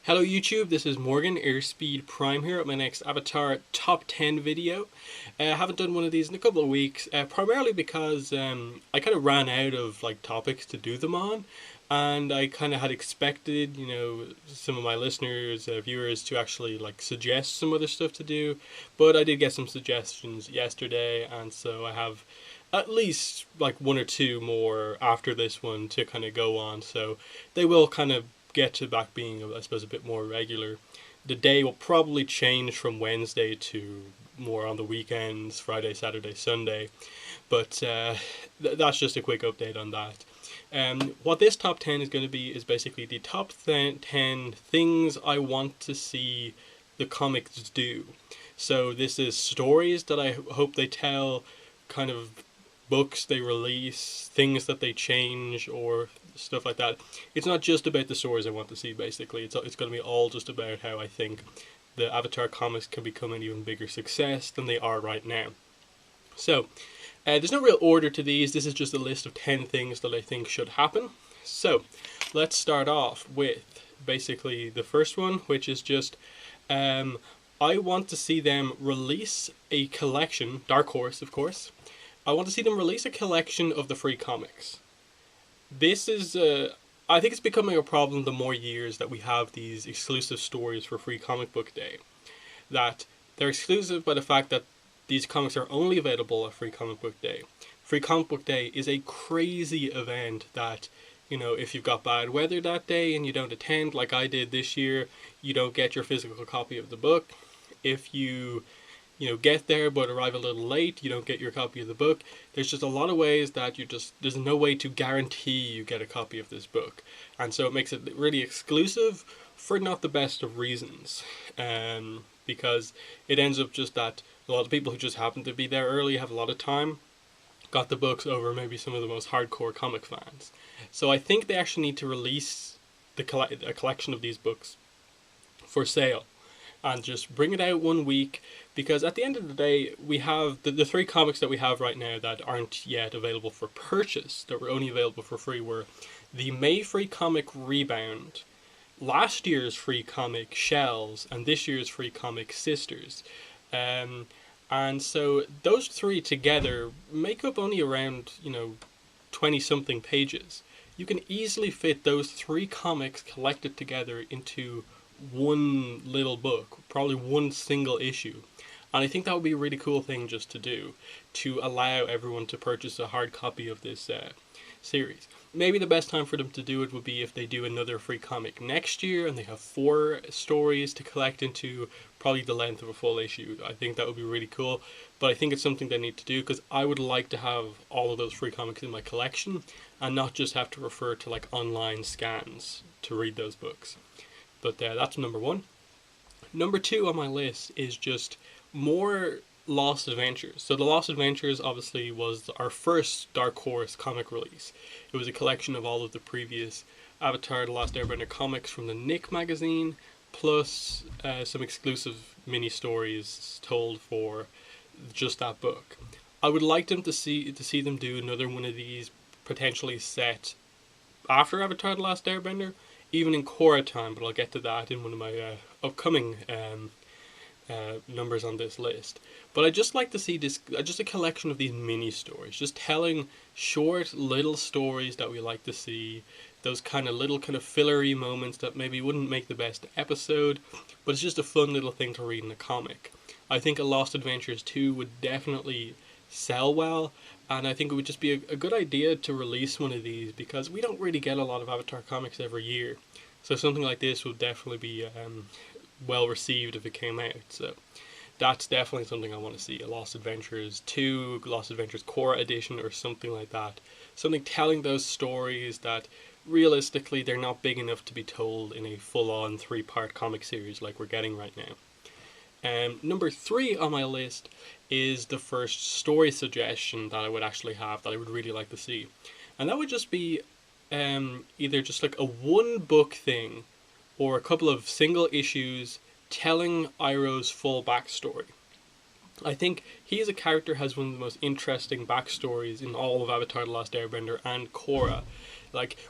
Hello YouTube, this is Morgan, Airspeed Prime here at my next Avatar Top 10 video. I haven't done one of these in a couple of weeks, primarily because I kind of ran out of topics to do them on, and I kind of had expected, some of my listeners, viewers to actually suggest some other stuff to do, but I did get some suggestions yesterday, and so I have at least one or two more after this one to kind of go on, so they will kind of get to back being, I suppose, a bit more regular. The day will probably change from Wednesday to more on the weekends, Friday, Saturday, Sunday, but that's just a quick update on that. What this top 10 is going to be is basically the top 10 things I want to see the comics do. So this is stories that I hope they tell, kind of books they release, things that they change, or stuff like that. It's not just about the stories I want to see, basically. It's going to be all just about how I think the Avatar comics can become an even bigger success than they are right now. So, there's no real order to these. This is just a list of 10 things that I think should happen. So, let's start off with basically the first one, which is just I want to see them release a collection, Dark Horse, of course. I want to see them release a collection of the free comics. This is, I think it's becoming a problem the more years that we have these exclusive stories for Free Comic Book Day. That they're exclusive by the fact that these comics are only available at Free Comic Book Day. Free Comic Book Day is a crazy event that, if you've got bad weather that day and you don't attend, like I did this year, you don't get your physical copy of the book. If you get there but arrive a little late, you don't get your copy of the book. There's just a lot of ways that there's no way to guarantee you get a copy of this book. And so it makes it really exclusive for not the best of reasons. Because it ends up just that a lot of people who just happen to be there early, have a lot of time, got the books over maybe some of the most hardcore comic fans. So I think they actually need to release a collection of these books for sale and just bring it out 1 week, because at the end of the day, we have the three comics that we have right now that aren't yet available for purchase, that were only available for free, were the May free comic Rebound, last year's free comic Shells, and this year's free comic Sisters. And so those three together make up only around 20 something pages. You can easily fit those three comics collected together into one little book, probably one single issue. And I think that would be a really cool thing just to do, to allow everyone to purchase a hard copy of this series. Maybe the best time for them to do it would be if they do another free comic next year and they have 4 stories to collect into, probably the length of a full issue. I think that would be really cool, but I think it's something they need to do, because I would like to have all of those free comics in my collection and not just have to refer to online scans to read those books. But that's number 1. Number 2 on my list is just more Lost Adventures. So the Lost Adventures obviously was our first Dark Horse comic release. It was a collection of all of the previous Avatar: The Last Airbender comics from the Nick magazine, plus some exclusive mini stories told for just that book. I would like them to see them do another one of these, potentially set after Avatar: The Last Airbender, even in Korra time, but I'll get to that in one of my upcoming numbers on this list. But I just like to see this, just a collection of these mini stories, just telling short little stories that we like to see, those kind of little fillery moments that maybe wouldn't make the best episode, but it's just a fun little thing to read in a comic. I think a Lost Adventures 2 would definitely sell well, and I think it would just be a good idea to release one of these, because we don't really get a lot of Avatar comics every year. So something like this would definitely be well received if it came out. So that's definitely something I want to see. A Lost Adventures 2, Lost Adventures Korra edition, or something like that. Something telling those stories that realistically they're not big enough to be told in a full-on 3-part comic series like we're getting right now. Number 3 on my list is the first story suggestion that I would actually have, that I would really like to see. And that would just be either just a 1-book thing, or a couple of single issues telling Iroh's full backstory. I think he as a character has one of the most interesting backstories in all of Avatar: The Last Airbender and Korra.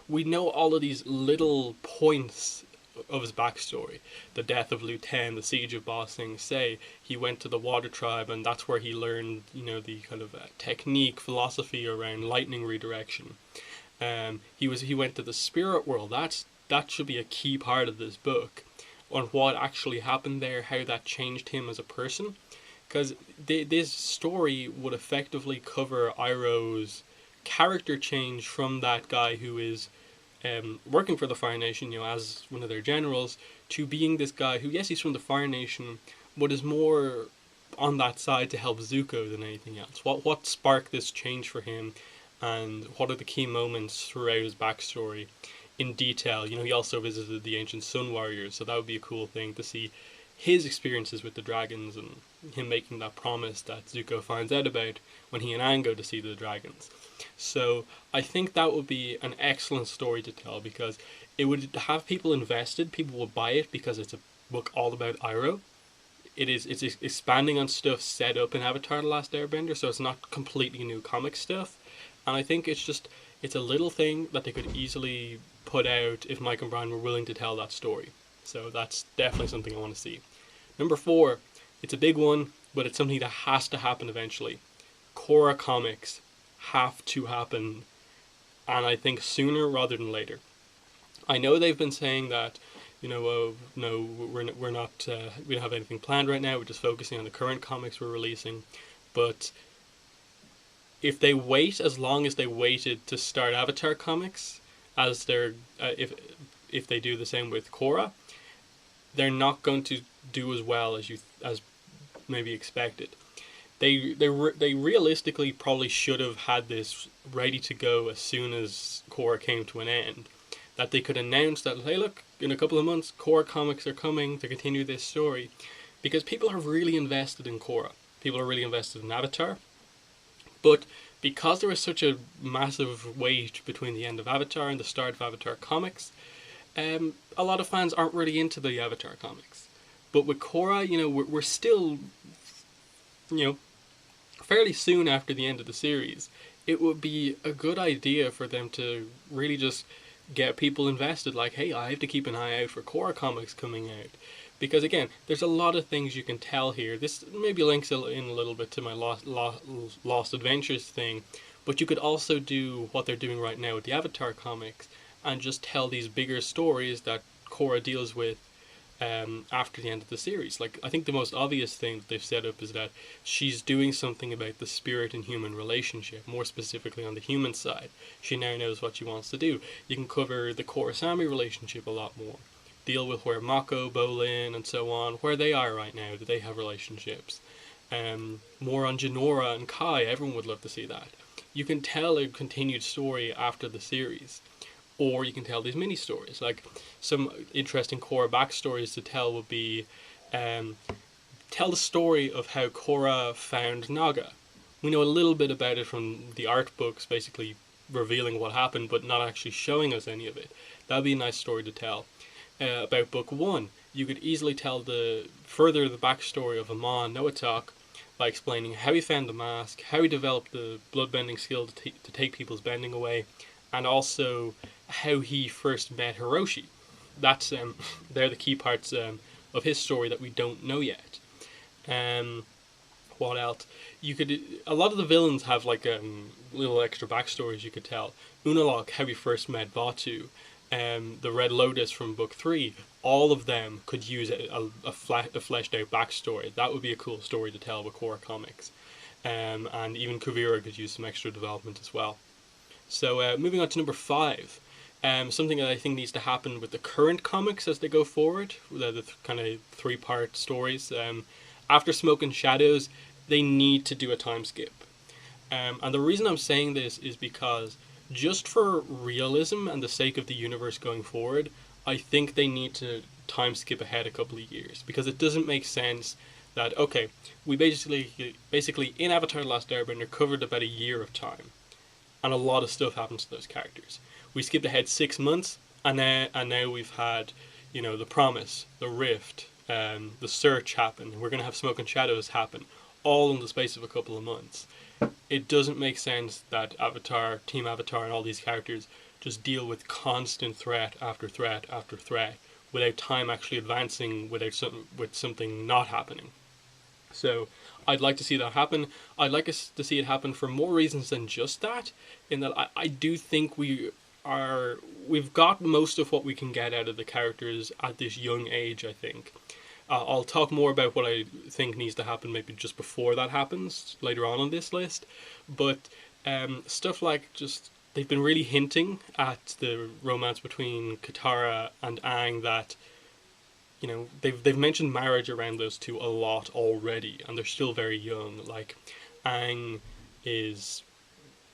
We know all of these little points of his backstory. The death of Liu Ten, the siege of Ba Sing Se. He went to the Water Tribe, and that's where he learned, the kind of technique, philosophy around lightning redirection. He went to the spirit world. That should be a key part of this book, on what actually happened there, how that changed him as a person, because this story would effectively cover Iroh's character change from that guy who is working for the Fire Nation, as one of their generals, to being this guy who, yes, he's from the Fire Nation, but is more on that side to help Zuko than anything else. What sparked this change for him, and what are the key moments throughout his backstory in detail? He also visited the ancient Sun Warriors, so that would be a cool thing to see his experiences with the dragons, and him making that promise that Zuko finds out about when he and Aang go to see the dragons. So I think that would be an excellent story to tell, because it would have people invested. People will buy it because it's a book all about Iroh. It's expanding on stuff set up in Avatar: The Last Airbender, so it's not completely new comic stuff. And I think it's a little thing that they could easily put out if Mike and Brian were willing to tell that story. So that's definitely something I want to see. Number 4, it's a big one, but it's something that has to happen eventually. Korra comics have to happen, and I think sooner rather than later. I know they've been saying that, no, we're not, we don't have anything planned right now. We're just focusing on the current comics we're releasing. But if they wait as long as they waited to start Avatar comics, as they're if they do the same with Korra, they're not going to do as well as maybe expected. They realistically probably should have had this ready to go as soon as Korra came to an end. That they could announce that, hey, look, in a couple of months, Korra comics are coming to continue this story, because people are really invested in Korra. People are really invested in Avatar, but because there was such a massive wait between the end of Avatar and the start of Avatar comics, a lot of fans aren't really into the Avatar comics. But with Korra, we're still, fairly soon after the end of the series. It would be a good idea for them to really just get people invested, like, hey, I have to keep an eye out for Korra comics coming out. Because again, there's a lot of things you can tell here. This maybe links in a little bit to my Lost Adventures thing, but you could also do what they're doing right now with the Avatar comics, and just tell these bigger stories that Korra deals with after the end of the series. Like, I think the most obvious thing that they've set up is that she's doing something about the spirit and human relationship, more specifically on the human side. She now knows what she wants to do. You can cover the Korra-Sami relationship a lot more. Deal with where Mako, Bolin, and so on, where they are right now. Do they have relationships? More on Jinora and Kai. Everyone would love to see that. You can tell a continued story after the series, or you can tell these mini stories. Like, some interesting Korra backstories to tell would be tell the story of how Korra found Naga. We know a little bit about it from the art books, basically revealing what happened, but not actually showing us any of it. That would be a nice story to tell. About Book 1, you could easily tell the backstory of Amon Noatak by explaining how he found the mask, how he developed the bloodbending skill to take people's bending away, and also how he first met Hiroshi. That's they're the key parts of his story that we don't know yet. What else? A lot of the villains have like little extra backstories you could tell. Unalaq, how he first met Vatu. The Red Lotus from Book 3, all of them could use a fleshed out backstory. That would be a cool story to tell with Korra comics. And even Kuvira could use some extra development as well. So moving on to number 5, something that I think needs to happen with the current comics as they go forward, the kind of 3-part stories. After Smoke and Shadows, they need to do a time skip. And the reason I'm saying this is because just for realism and the sake of the universe going forward, I think they need to time skip ahead a couple of years, because it doesn't make sense that, okay, we basically in Avatar: The Last Airbender covered about a year of time, and a lot of stuff happens to those characters. We skipped ahead 6 months, and now we've had, the Promise, the Rift, the Search happen. We're going to have Smoke and Shadows happen, all in the space of a couple of months. It doesn't make sense that Avatar, Team Avatar, and all these characters just deal with constant threat after threat after threat without time actually advancing with something not happening. So I'd like to see that happen. I'd like us to see it happen for more reasons than just that. In that I do think we've got most of what we can get out of the characters at this young age. I think. I'll talk more about what I think needs to happen maybe just before that happens later on this list. But stuff like just they've been really hinting at the romance between Katara and Aang, that they've mentioned marriage around those two a lot already, and they're still very young. Like Aang is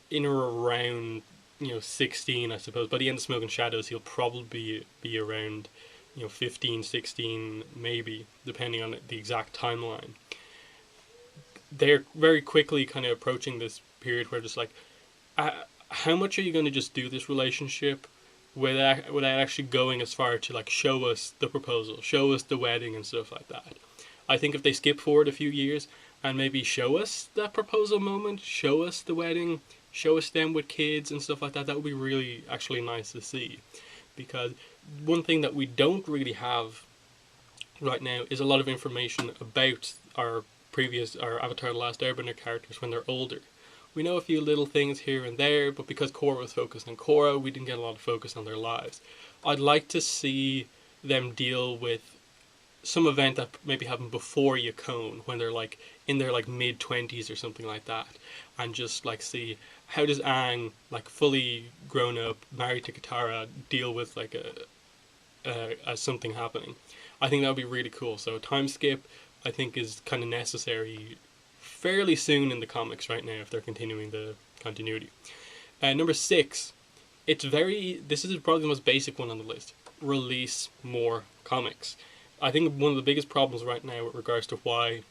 in or around 16, I suppose. By the end of Smoke and Shadows, he'll probably be around 15, 16, maybe, depending on the exact timeline. They're very quickly kind of approaching this period where just like, how much are you going to just do this relationship without actually going as far to like show us the proposal, show us the wedding and stuff like that. I think if they skip forward a few years and maybe show us that proposal moment, show us the wedding, show us them with kids and stuff like that, that would be really actually nice to see. Because one thing that we don't really have right now is a lot of information about our Avatar: The Last Airbender characters when they're older. We know a few little things here and there, but because Korra was focused on Korra, we didn't get a lot of focus on their lives. I'd like to see them deal with some event that maybe happened before Yakone, when they're like in their like mid-20s or something like that, and just like see how does Aang, like fully grown up, married to Katara, deal with like a something happening. I think that would be really cool. So time skip, I think, is kind of necessary fairly soon in the comics right now if they're continuing the continuity. Number 6, this is probably the most basic one on the list. Release more comics. I think one of the biggest problems right now with regards to why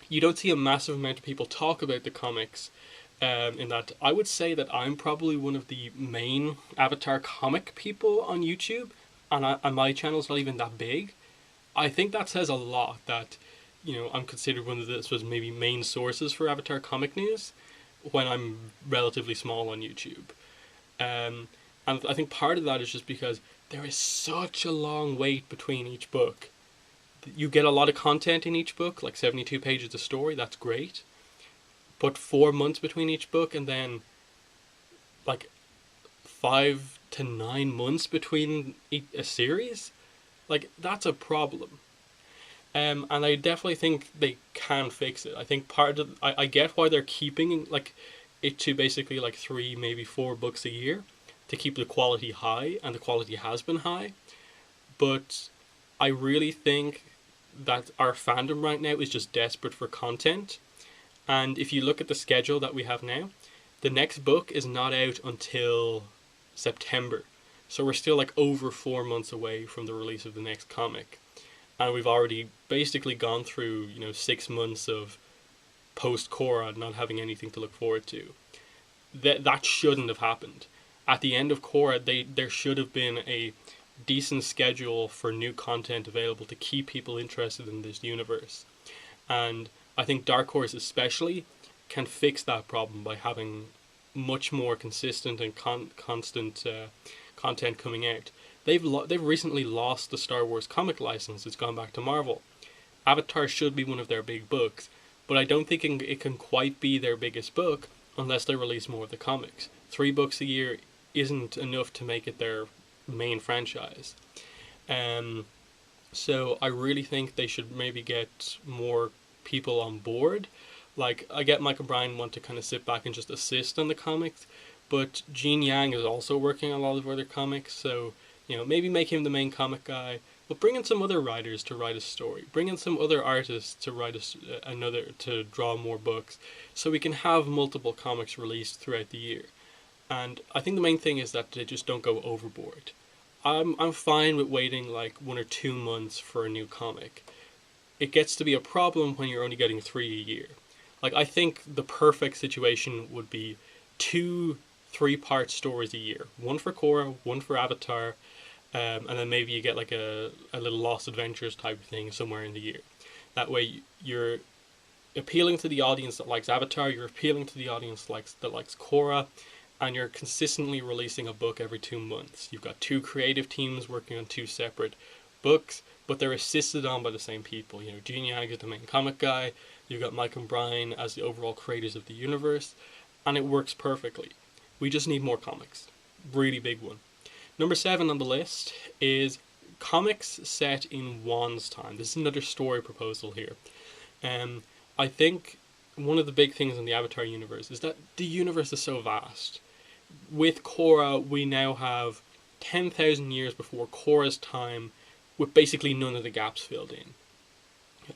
you don't see a massive amount of people talk about the comics, in that I would say that I'm probably one of the main Avatar comic people on YouTube, and my channel's not even that big. I think that says a lot that I'm considered one of the maybe main sources for Avatar comic news when I'm relatively small on YouTube. And I think part of that is just because there is such a long wait between each book. You get a lot of content in each book, like 72 pages of story, that's great. But 4 months between each book, and then like 5 to 9 months between a series, like that's a problem. And I definitely think they can fix it. I think I get why they're keeping like it to basically like 3, maybe 4 books a year to keep the quality high, and the quality has been high. But I really think that our fandom right now is just desperate for content. And if you look at the schedule that we have now, the next book is not out until September. So we're still like over 4 months away from the release of the next comic. And we've already basically gone through 6 months of post Korra not having anything to look forward to. That shouldn't have happened. At the end of Korra, there should have been a decent schedule for new content available to keep people interested in this universe. And I think Dark Horse especially can fix that problem by having much more consistent and constant content coming out. They've recently lost the Star Wars comic license. It's gone back to Marvel. Avatar should be one of their big books, but I don't think it can quite be their biggest book unless they release more of the comics. 3 books a year isn't enough to make it their main franchise. So I really think they should maybe get more people on board. Like, I get Michael Bryan want to kind of sit back and just assist on the comics, but Gene Yang is also working on a lot of other comics, so maybe make him the main comic guy, but bring in some other writers to write a story. Bring in some other artists to write to draw more books, so we can have multiple comics released throughout the year. And I think the main thing is that they just don't go overboard. I'm fine with waiting like 1 or 2 months for a new comic. It gets to be a problem when you're only getting 3 a year. Like, I think the perfect situation would be 2 3-part stories a year. One for Korra, one for Avatar, and then maybe you get like a little Lost Adventures type of thing somewhere in the year. That way you're appealing to the audience that likes Avatar, you're appealing to the audience that likes Korra, and you're consistently releasing a book every 2 months. You've got two creative teams working on two separate books, but they're assisted on by the same people. You know, Gene Yang is the main comic guy, you've got Mike and Brian as the overall creators of the universe, and it works perfectly. We just need more comics. Really big one. Number 7 on the list is comics set in Wan's time. This is another story proposal here. I think one of the big things in the Avatar universe is that the universe is so vast. With Korra, we now have 10,000 years before Korra's time, with basically none of the gaps filled in.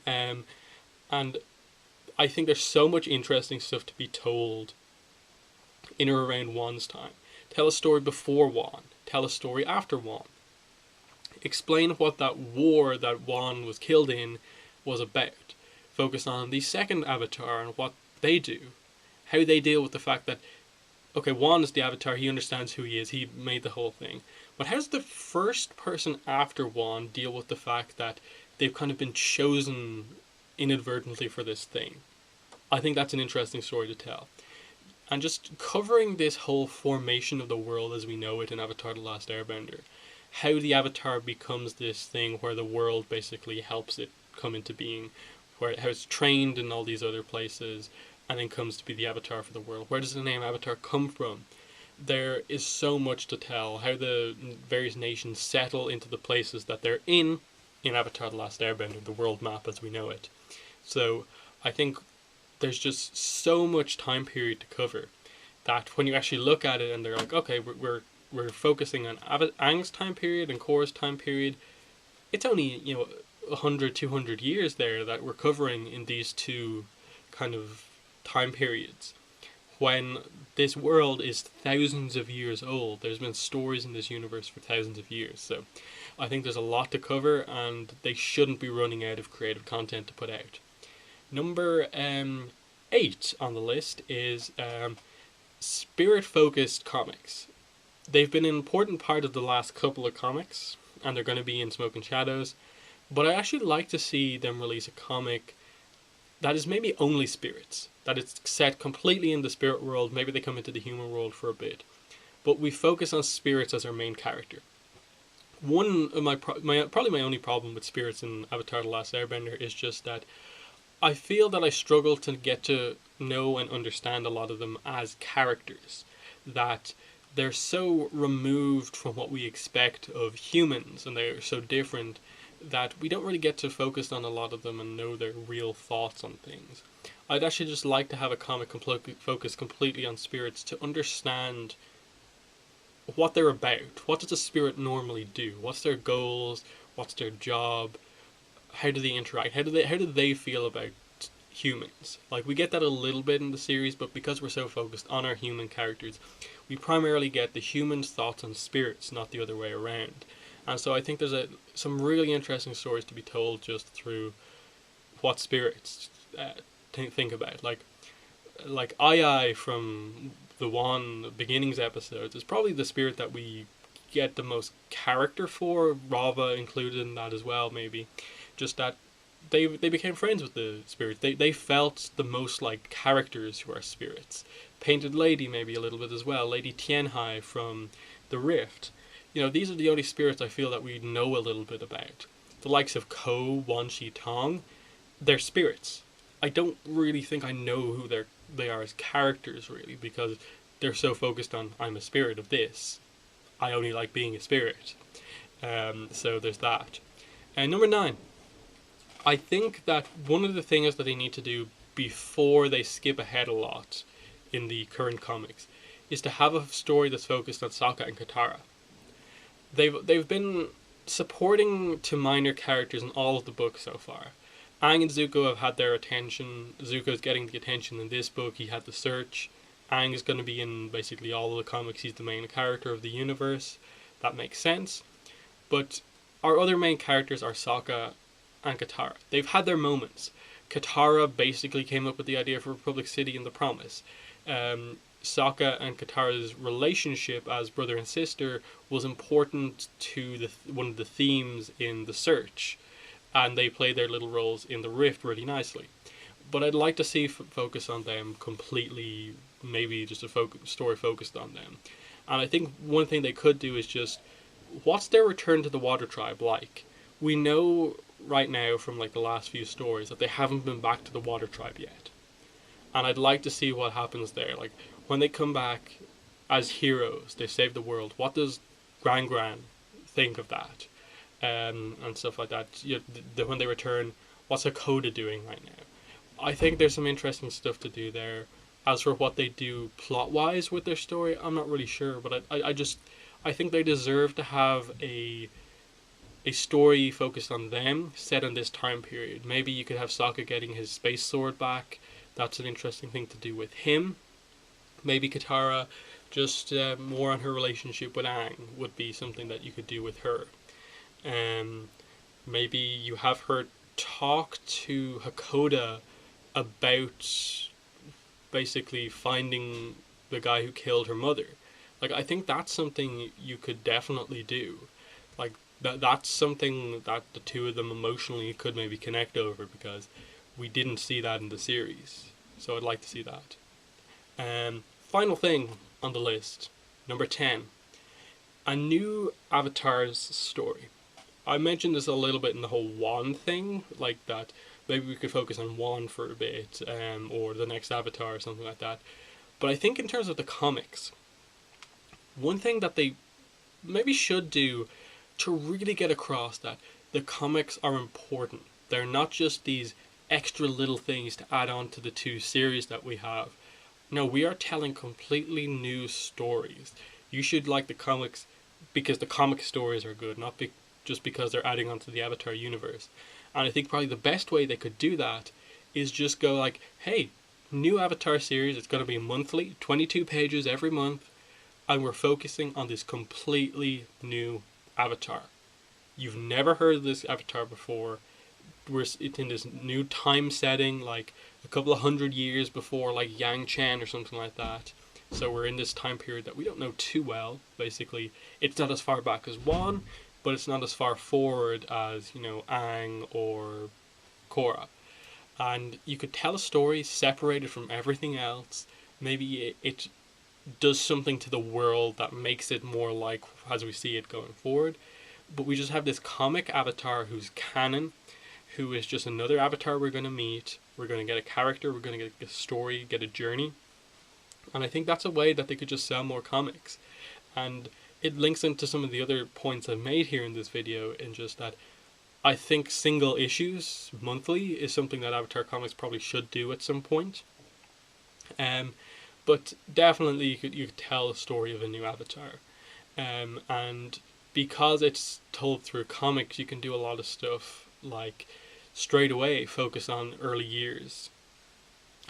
And I think there's so much interesting stuff to be told in or around Wan's time. Tell a story before Wan. Tell a story after Wan. Explain what that war that Wan was killed in was about. Focus on the second Avatar and what they do. How they deal with the fact that, okay, Wan is the Avatar, he understands who he is, he made the whole thing. But how does the first person after Wan deal with the fact that they've kind of been chosen inadvertently for this thing? I think that's an interesting story to tell. And just covering this whole formation of the world as we know it in Avatar The Last Airbender. How the Avatar becomes this thing where the world basically helps it come into being. How it's trained in all these other places and then comes to be the Avatar for the world. Where does the name Avatar come from? There is so much to tell. How the various nations settle into the places that they're in Avatar The Last Airbender, the world map as we know it. So I think there's just so much time period to cover that when you actually look at it and they're like, okay, we're focusing on Aang's time period and Korra's time period, it's only, 100, 200 years there that we're covering in these two kind of time periods. When this world is thousands of years old, there's been stories in this universe for thousands of years. So I think there's a lot to cover and they shouldn't be running out of creative content to put out. Number 8 on the list is spirit-focused comics. They've been an important part of the last couple of comics, and they're going to be in Smoke and Shadows, but I actually like to see them release a comic that is maybe only spirits, that it's set completely in the spirit world, maybe they come into the human world for a bit, but we focus on spirits as our main character. One of probably my only problem with spirits in Avatar The Last Airbender is just that I feel that I struggle to get to know and understand a lot of them as characters. That they're so removed from what we expect of humans and they're so different that we don't really get to focus on a lot of them and know their real thoughts on things. I'd actually just like to have a comic focus completely on spirits to understand what they're about. What does a spirit normally do? What's their goals? What's their job? How do they interact? How do they feel about humans? Like, we get that a little bit in the series, but because we're so focused on our human characters, we primarily get the humans' thoughts on spirits, not the other way around. And so I think there's some really interesting stories to be told just through what spirits think about. Like Ai from the Wan Beginnings episodes is probably the spirit that we get the most character for. Rava included in that as well, maybe. Just that they became friends with the spirits. They felt the most like characters who are spirits. Painted Lady maybe a little bit as well. Lady Tianhai from The Rift. These are the only spirits I feel that we know a little bit about. The likes of Ko, Wan Shi Tong, they're spirits. I don't really think I know who they are as characters really, because they're so focused on I'm a spirit of this. I only like being a spirit. So there's that. And number 9. I think that one of the things that they need to do before they skip ahead a lot in the current comics is to have a story that's focused on Sokka and Katara. They've been supporting to minor characters in all of the books so far. Aang and Zuko have had their attention. Zuko's getting the attention in this book. He had the search. Aang is going to be in basically all of the comics. He's the main character of the universe. That makes sense. But our other main characters are Sokka and Katara. They've had their moments. Katara basically came up with the idea for Republic City in The Promise. Sokka and Katara's relationship as brother and sister was important to one of the themes in The Search, and they play their little roles in The Rift really nicely. But I'd like to see focus on them completely maybe just a story focused on them. And I think one thing they could do is just, what's their return to the Water Tribe like? We know right now from like the last few stories that they haven't been back to the Water Tribe yet. And I'd like to see what happens there. Like, when they come back as heroes, they save the world. What does Gran think of that? And stuff like that. When they return, what's Hakoda doing right now? I think there's some interesting stuff to do there. As for what they do plot-wise with their story, I'm not really sure. But I think they deserve to have a story focused on them, set in this time period. Maybe you could have Sokka getting his space sword back. That's an interesting thing to do with him. Maybe Katara, just more on her relationship with Aang would be something that you could do with her. Maybe you have her talk to Hakoda about basically finding the guy who killed her mother. Like, I think that's something you could definitely do. Like, that's something that the two of them emotionally could maybe connect over, because we didn't see that in the series. So I'd like to see that. Final thing on the list, number 10. A new Avatar's story. I mentioned this a little bit in the whole Wan thing, like that maybe we could focus on Wan for a bit, or the next Avatar or something like that. But I think in terms of the comics, one thing that they maybe should do to really get across that the comics are important. They're not just these extra little things to add on to the two series that we have. No, we are telling completely new stories. You should like the comics because the comic stories are good, not just because they're adding on to the Avatar universe. And I think probably the best way they could do that is just go like, hey, new Avatar series, it's going to be monthly, 22 pages every month, and we're focusing on this completely new Avatar. You've never heard of this Avatar before. It's in this new time setting, like a couple of 100 years before like Yang Chen or something like that. So we're in this time period that we don't know too well. Basically, it's not as far back as Wan, but it's not as far forward as, Aang or Korra. And you could tell a story separated from everything else. Maybe it does something to the world that makes it more like as we see it going forward. But we just have this comic Avatar who's canon, who is just another Avatar we're going to meet. We're going to get a character, we're going to get a story, get a journey. And I think that's a way that they could just sell more comics. And it links into some of the other points I've made here in this video, in just that I think single issues monthly is something that Avatar Comics probably should do at some point. But definitely you could tell a story of a new Avatar. And because it's told through comics, you can do a lot of stuff like straight away focus on early years,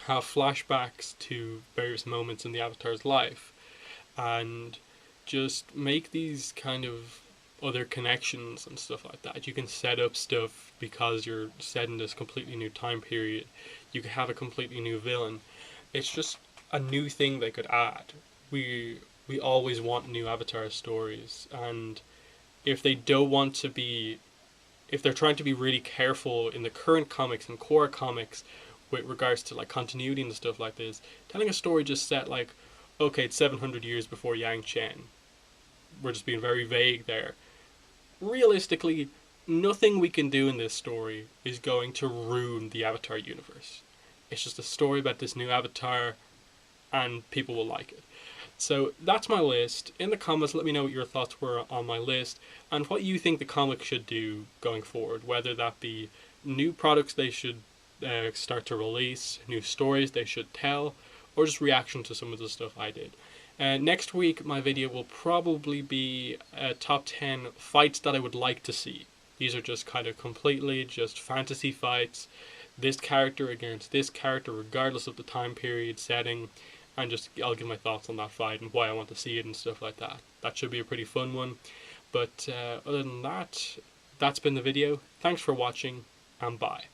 have flashbacks to various moments in the Avatar's life, and just make these kind of other connections and stuff like that. You can set up stuff because you're set in this completely new time period. You could have a completely new villain. It's just a new thing they could add. We always want new Avatar stories, and if they don't want to be, if they're trying to be really careful in the current comics and core comics with regards to like continuity and stuff like this, telling a story just set like, okay, it's 700 years before Yang Chen. We're just being very vague there. Realistically, nothing we can do in this story is going to ruin the Avatar universe. It's just a story about this new Avatar, and people will like it. So that's my list. In the comments, let me know what your thoughts were on my list and what you think the comic should do going forward, whether that be new products they should start to release, new stories they should tell, or just reaction to some of the stuff I did. Next week, my video will probably be top 10 fights that I would like to see. These are just kind of completely just fantasy fights, this character against this character regardless of the time period setting, and just I'll give my thoughts on that fight and why I want to see it and stuff like that. That should be a pretty fun one. But other than that, that's been the video. Thanks for watching, and bye.